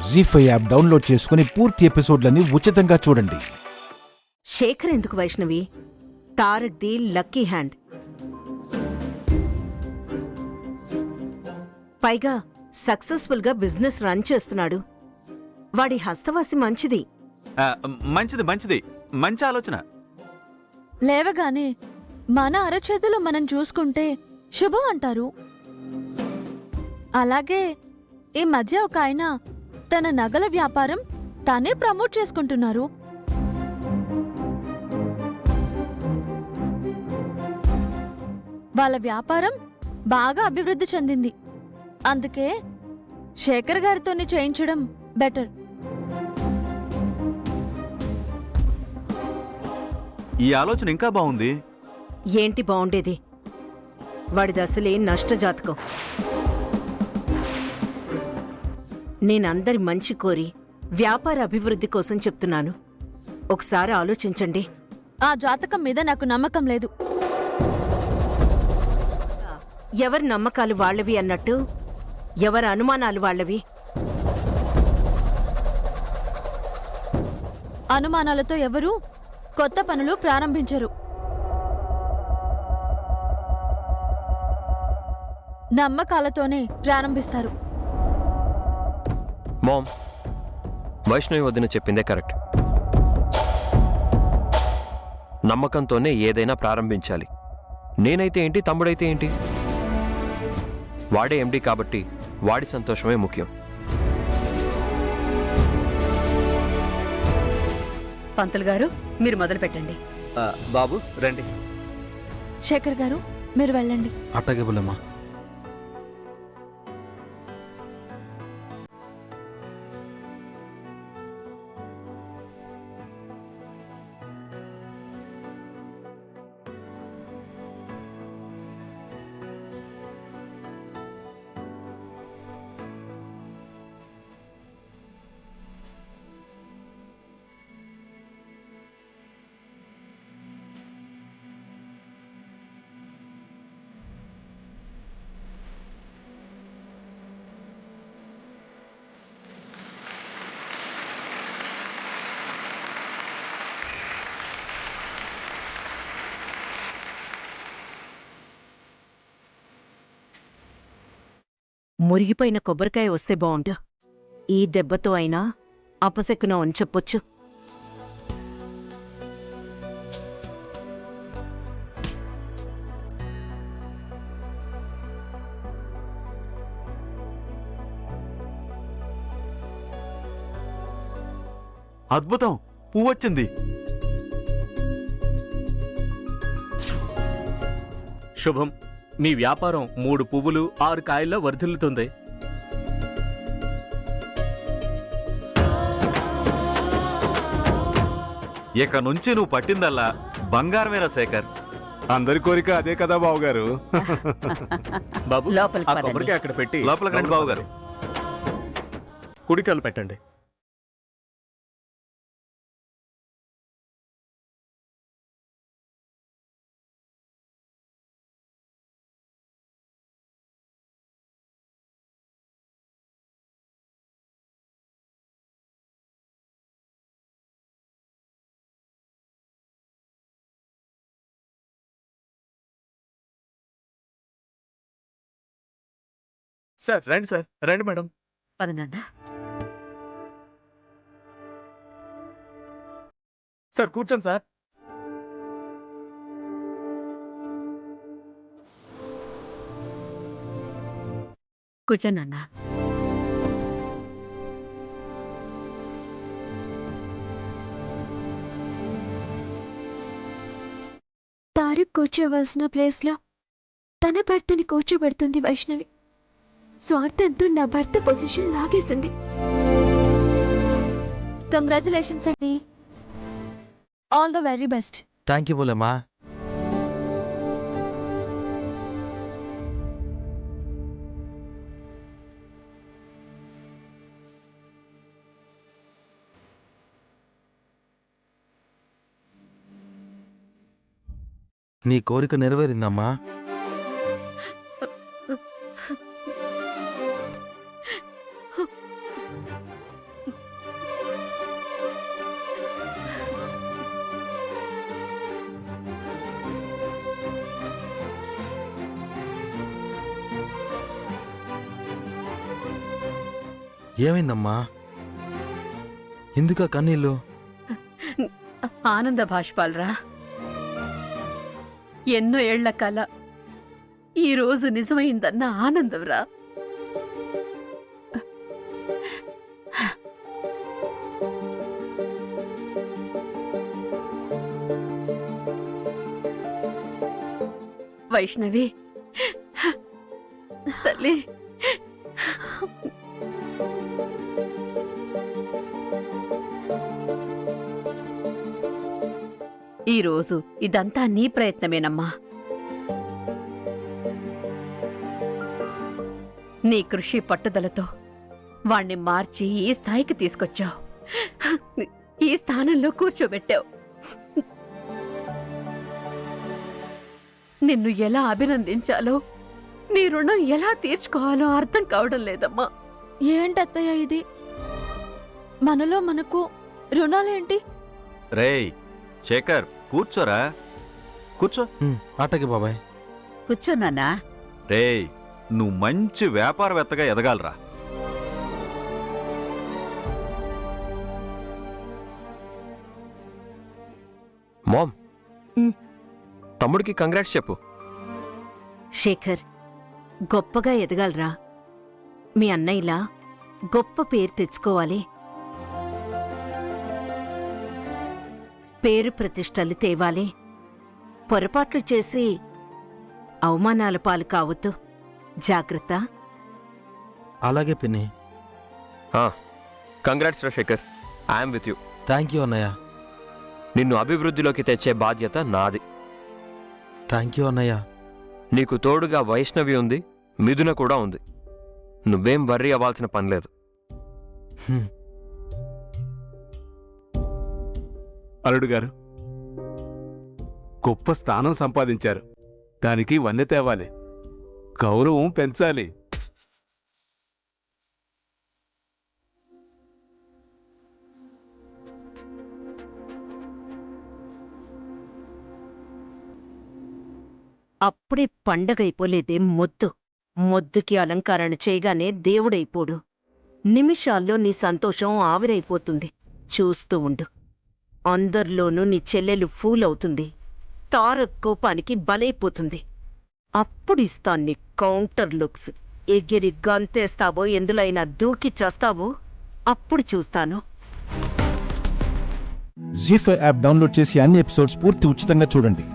జీ5 app download చేసుకుని పూర్తి ఎపిసోడ్లని ఉచితంగా చూడండి. శేఖర్ ఎందుకు వైష్ణవి? తారక్ది లక్కీ హ్యాండ్. పైగా సక్సెస్ఫుల్ గా బిజినెస్ రన్ చేస్తున్నాడు. వాడి హస్తవాసి మంచిది. మంచిది మంచి ఆలోచన. లేవగానే మన అరచేతులు మనం చూసుకుంటే శుభం అంటారు. అలాగే ఈ మధ్య ఒక ఆయన తన నగల వ్యాపారం తానే ప్రమోట్ చేసుకుంటున్నారు. వాళ్ళ వ్యాపారం బాగా అభివృద్ధి చెందింది. అందుకే శేఖర్ గారితోనే చేయించడం బెటర్. ఈ ఆలోచన ఇంకా బాగుంది. ఏంటి బావుండేది? వాడిది అసలే నష్టజాతకం. నేనందరి మంచి కోరి వ్యాపార అభివృద్ధి కోసం చెప్తున్నాను. ఒకసారి ఆలోచించండి. ఆ జాతకం మీద నాకు నమ్మకం లేదు. ఎవరి నమ్మకాలు వాళ్లవి అన్నట్టు ఎవరి అనుమానాలు వాళ్లవి. అనుమానాలతో ఎవరూ కొత్త పనులు ప్రారంభించరు. నమ్మకాలతోనే ప్రారంభిస్తారు. మామ్, వైష్ణవి వదిన చెప్పిందే కరెక్ట్. నమ్మకంతోనే ఏదైనా ప్రారంభించాలి. నేనైతే ఏంటి, తమ్ముడైతే ఏంటి, వాడే ఎండి కాబట్టి వాడి సంతోషమే ముఖ్యం. పంతులు గారు, మీరు మొదలు పెట్టండి. బాబు రండి. శేఖర్ గారు, మీరు వెళ్ళండి. అట్టగే బుల్లమ్మా. మురిగిపోయిన కొబ్బరికాయ వస్తే బావుండు. ఈ దెబ్బతో అయినా అపశకునం అని చెప్పొచ్చు. అద్భుతం, పువ్వు వచ్చింది. శుభం. మీ వ్యాపారం 3 పువ్వులు 6 కాయల్లో వర్ధిల్లుతుంది. ఇక నుంచి నువ్వు పట్టిందల్లా బంగారమేరా శేఖర్. అందరి కోరిక అదే కదా బావగారు. బాబు, లోపలికి ఆ పదండి. కొబ్బరికాయ అక్కడ పెట్టి లోపలికి రండి బాబు గారు. కుడికాలు పెట్టండి. సార్ రండి, సార్ రండి మేడం. పదనన్నా. సార్ కూర్చోండి సార్. కూర్చోనన్నా. తారక్ కూర్చోవలసిన ప్లేస్లో తన భర్తని కూర్చోబెడుతుంది వైష్ణవి. స్వార్థంతో నా భర్త పొజిషన్ లాగేసింది. కంగ్రాచులేషన్స్ అండి. All the very best. Thank you బుల్లమ్మా. నీ కోరిక నెరవేరిందమ్మా. ఏమైందమ్మా? ఎందుకా కన్నీళ్ళు? ఆనంద భాష్పాలరా. ఎన్నో ఏళ్ల కల ఈరోజు నిజమైందన్న ఆనందంరా. వైష్ణవి తల్లి, ఈరోజు ఇదంతా నీ ప్రయత్నమేనమ్మా. నీ కృషి పట్టుదలతో వాణ్ణి మార్చి ఈ స్థాయికి తీసుకొచ్చావు, ఈ స్థానంలో కూర్చోబెట్టావు. నిన్ను ఎలా అభినందించాలో, నీ రుణం ఎలా తీర్చుకోవాలో అర్థం కావడం లేదమ్మా. ఏంటత్తయ్య ఇది? మనలో మనకు రుణాలేంటి? రేయ్ శేఖర్, కూర్చోరా, కూర్చో. ఆటకి బాబాయ్. కూర్చోనానా. రేయ్, నువ్వు మంచి వ్యాపారవేత్తగా ఎదగాలరా. మామ్, తమ్ముడికి కంగ్రాట్స్ చెప్పు. శేఖర్ గొప్పగా ఎదగాలరా. మీ అన్నయ్యలా గొప్ప పేరు తెచ్చుకోవాలి. పేరు ప్రతిష్టలు తేవాలి. పొరపాట్లు చేసి అవమానాల పాలు కావద్దు. జాగ్రత్త. అలాగే పిన్ని. కంగ్రాట్స్ రా Shekhar, I'm with you. Thank you అన్నయ్య. నిన్ను అభివృద్ధిలోకి తెచ్చే బాధ్యత నాది. థ్యాంక్ యూ అన్నయ్య. నీకు తోడుగా వైష్ణవి ఉంది, మిథున కూడా ఉంది. నువ్వేం వర్రీ అవ్వాల్సిన పనిలేదు. అల్లుడు గారు, గొప్ప స్థానం సంపాదించారు. దానికి వన్నె తేవాలి, గౌరవం పెంచాలి. అప్పుడే పండగైపోలేదే మొద్దు. మొద్దుకి అలంకరణ చేయగానే దేవుడైపోడు. నిమిషాల్లో నీ సంతోషం ఆవిరైపోతుంది. చూస్తూ ఉండు. అందరిలోనూ నీ చెల్లెలు ఫూల్ అవుతుంది. తారక్ కోపానికి బలైపోతుంది. అప్పుడు ఇస్తాను నీ కౌంటర్ లుక్స్. ఎగిరి గంతేస్తావో, ఎందులైనా దూకి చేస్తావో అప్పుడు చూస్తాను. జీ5 యాప్ డౌన్లోడ్ చేసి అన్ని ఎపిసోడ్స్ పూర్తి ఉచితంగా చూడండి.